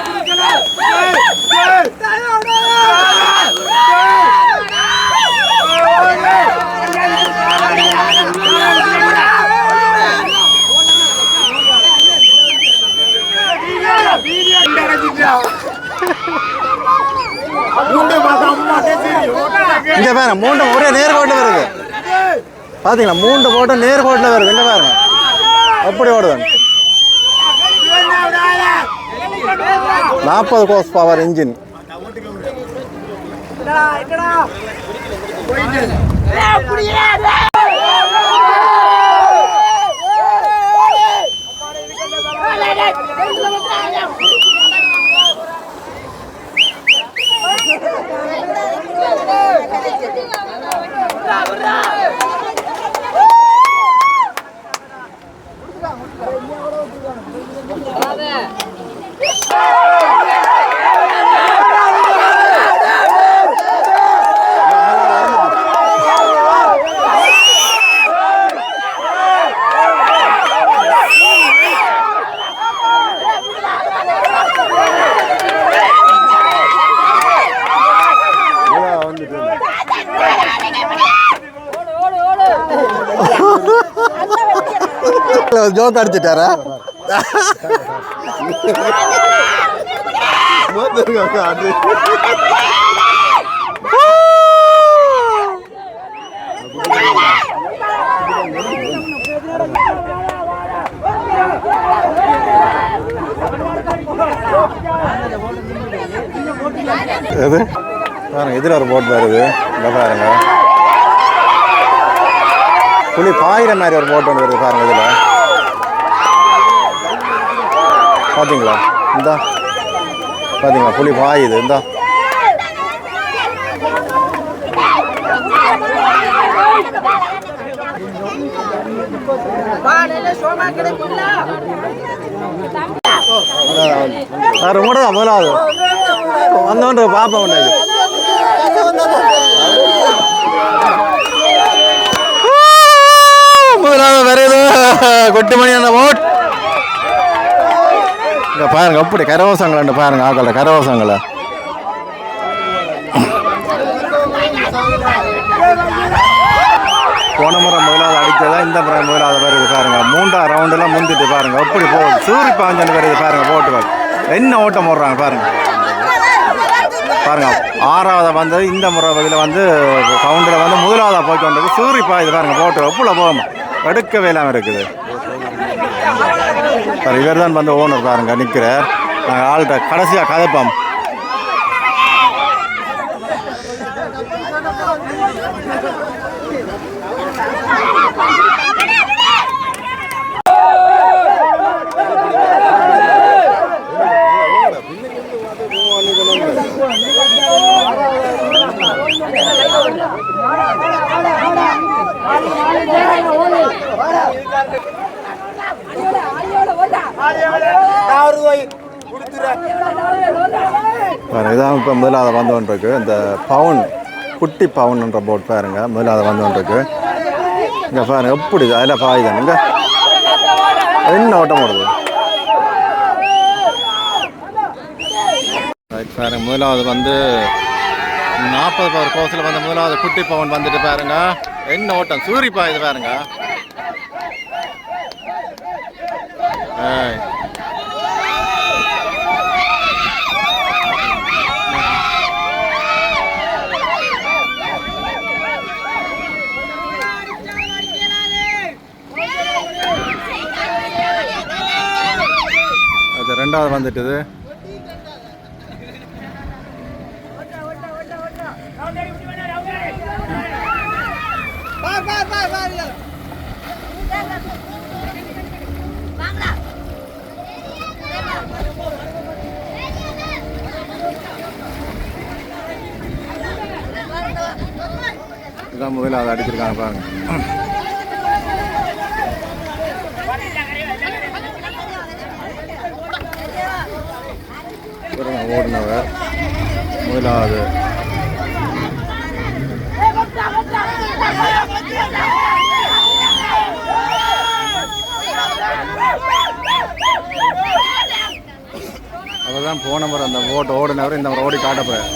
இங்க பாருங்க மூண்டு ஒரே நேர்கோட்டில் வருது பாத்தீங்களா மூண்டு போட்டு நேர்கோட்டில் வருது இங்க பாருங்க அப்படி ஓடுது 40 கோர்ஸ் பவர் இன்ஜின் ஜோக் அடிச்சிட்டாரா எது பாருங்க இதில் ஒரு போட் வருது இந்த பாருங்க புளி பாயிற மாதிரி ஒரு போட் ஒன்று வருது பாருங்க இதில் பார்த்தீங்களா இந்தா பார்த்தீங்களா புளி பாயுது இந்தா ரொம்ப தான் முதலாவது வந்தோன்ற பாப்பா உண்டாது முதலாவது வருது கொட்டுமணியான போட் இங்கே பாருங்க அப்படி கரவசங்களை பாருங்க ஆக்கல கரவசங்களை போன முறை முதலாவது அடித்ததா இந்த முறை முதலாவது வருது பாருங்க 3ஆம் ரவுண்டில் முந்திட்டு பாருங்க அப்படி போகுது சூரி பாஞ்சன்னு வருது பாருங்க போட்டுகள் என்ன ஓட்டம் போடுறாங்க பாருங்க பாருங்க 6ஆவது வந்து இந்த முறை இதில் வந்து கவுண்டில் வந்து முதலாவதாக போய்ட்டு வந்தது சூரி பாயுது பாருங்க போட்டு எப்படி போகும் எடுக்கவே இல்லாமல் இருக்குது சார் இவர் தான் வந்து ஓனர் பாருங்க நிற்கிறார் நாங்கள் ஆள்கிட்ட கடைசியாக கதைப்போம் இதான் இப்போ முதலாவது வந்தோன்றிருக்கு இந்த பவுன் குட்டி பவுன்ன்ற போட் பாருங்க முதலாவது வந்தோன்றிருக்கு இங்கே பாருங்க எப்படி அதில் பாயுதான் இங்கே என்ன ஓட்டம் ஓடுது பாருங்க முதலாவது வந்து 40 பவர் கோர்ஸில் வந்து முதலாவது குட்டி பவன் வந்துட்டு பாருங்க. என்ன ஓட்டம் சூரிப்பா இது பாருங்க. அது ரெண்டாவது வந்துட்டுது. இதான் முதல்ல அதை அடிச்சிருக்காங்க பாருங்க. ஓடினவர் முதலாவது அவர் தான் போன முறை அந்த ஓடினவர் இந்த முறை ஓடி காட்டப்படுறார்.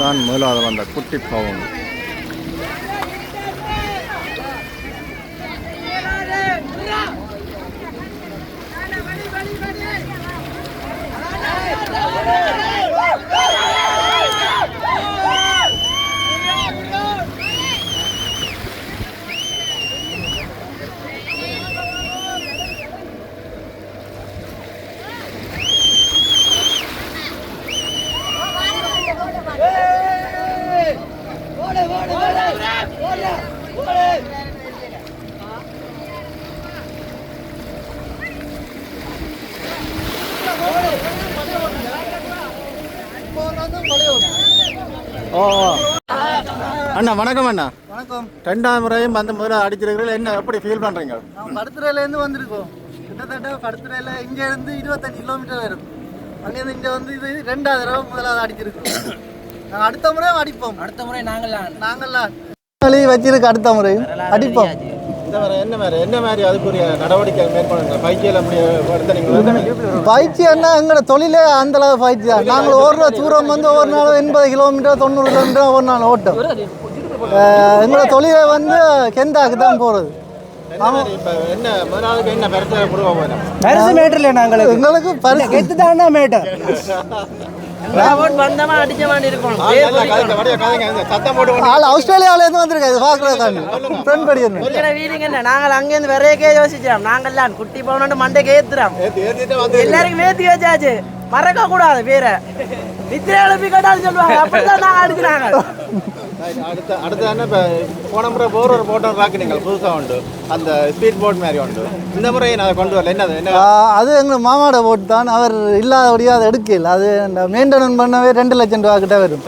தான் முதலாவது வந்த குட்டி பவன். ஓ அண்ணா வணக்கம் அண்ணா. வணக்கம். ரெண்டாவது முறையும் வந்து முதல்ல அடிச்சிருக்கிறீர்கள். என்ன எப்படி ஃபீல் பண்ணுறீங்க? நான் படுத்துறையிலேருந்து வந்திருக்கோம். கிட்டத்தட்ட படுத்துறையில் இங்கேருந்து 25 கிலோமீட்டர் வரும். அங்கேருந்து இங்கே வந்து இது 2வது தடவை முதலாவது அடிச்சிருக்கோம். நாங்கள் அடுத்த முறையும் அடிப்போம். அடுத்த முறை நாங்கள்லாம் வச்சிருக்க அடுத்த முறையும் அடிப்போம். இந்த மாதிரி என்ன மாதிரி அதுக்குரிய நடவடிக்கை மேற்கொள்ளுங்க. பயிற்சியில் அப்படி எடுத்தீங்களா? பயிற்சி என்ன எங்களோட தொழிலே அந்தளவு பயிற்சி தான். நாங்கள் ஓடுற தூரம் வந்து ஒரு நாள் 80 கிலோமீட்டர் 90 கிலோமீட்டர் ஒரு நாள் ஓட்டம். எங்களோட தொழிலை வந்து கெந்தாக்கு தான் போகிறது. என்ன முதலாவதுக்கு என்ன பரிசு கொடுக்க பரிசு மேட்டர் இல்லை. எங்களுக்கு பரிசு கெத்து தானே மேட்டர். ஆஸ்திரேலியாவிலேருந்து வந்திருக்காது பார்க்குறதுக்காண்டி ஃப்ரெண்ட் படி நாங்கள் அங்கேருந்து வரையக்கே யோசிச்சோம். நாங்கள்லாம் குட்டி போனோன்னு மண்டைக்கு ஏத்துறோம். எல்லாருக்கும் ஏற்றி வச்சாச்சு. மறக்க கூடாது பேரை. நித்திரை எழுப்பி கேட்டாலும் சொல்லுவாங்க. அப்படிதான் நாங்கள் அடிக்கிறாங்க. அடுத்த என்ன இப்போ போன முறை ஒரு போட்டோம் ராக்கினீங்க புதுசாக உண்டு அந்த ஸ்பீட் போட் மாதிரி உண்டு. இந்த முறை நான் அதை கொண்டு வரல. என்ன அது எங்கள் மாமாவோட போட்டு தான். அவர் இல்லாதபடியாக அதை எடுக்கல. அது இந்த மெயின்டெனன்ஸ் பண்ணவே 2 லட்சம் ரூபா கிட்ட வரும்.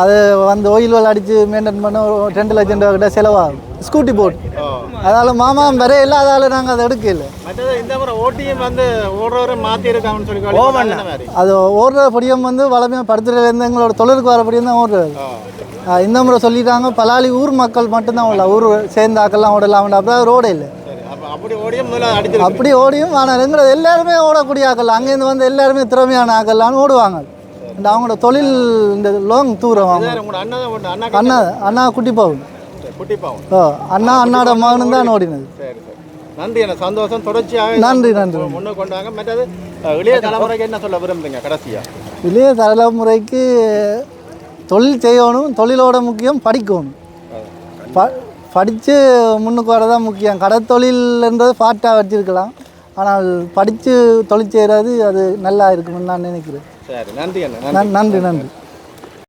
அது வந்து ஓயில் வெல் அடித்து மெயின்டைன் பண்ண 2 லட்சம் ரூபா கிட்ட செலவாகும். Scooty boat. அதால் மாமா வர இல்லாதால நாங்கள் அதை எடுக்கல. இந்த முறை ஓட்டியும் வந்து ஓடுறவரை மாற்றி இருக்காங்கன்னு சொல்லி அது ஓடுற படியம் வந்து வளமையாக படுத்துறையிலேருந்து எங்களோட தொழிலுக்கு வர படியம் தான் ஓடுறது. இந்த முறை சொல்லிட்டாங்க பலாலி ஊர் மக்கள் மட்டும்தான் ஓடல. ஊர் சேர்ந்த ஆக்கெல்லாம் ஓடலாம். அப்புறம் ரோடே இல்லை. அப்படி ஓடியும் ஆனால் எங்களை எல்லாருமே ஓடக்கூடிய ஆக்கள். அங்கேருந்து வந்து எல்லாருமே திறமையான ஆக்கள்லாம் ஓடுவாங்க. அவங்களோட தொழில் இந்த லாங் தூரம். அண்ணா குட்டி பாவன். அண்ணாட மகனும் தான் ஓடினது. நன்றி. எனக்கு சந்தோஷம். தொடர்ச்சியாக நன்றி முன்னே கொண்டாங்க. மற்றது இளைய தலைமுறைக்கு என்ன சொல்ல விரும்புறீங்க கடைசியா? இளைய தலைமுறைக்கு தொழில் செய்யணும். தொழிலோட முக்கியம் படிக்கணும். படித்து முன்னுக்கு வரதான் முக்கியம். கடற்தொழில்ன்றது பாட்டாக வச்சிருக்கலாம். ஆனால் படித்து தொழில் செய்கிறது அது நல்லா இருக்குன்னு நான் நினைக்கிறேன். சரி நன்றி அண்ணா. நன்றி.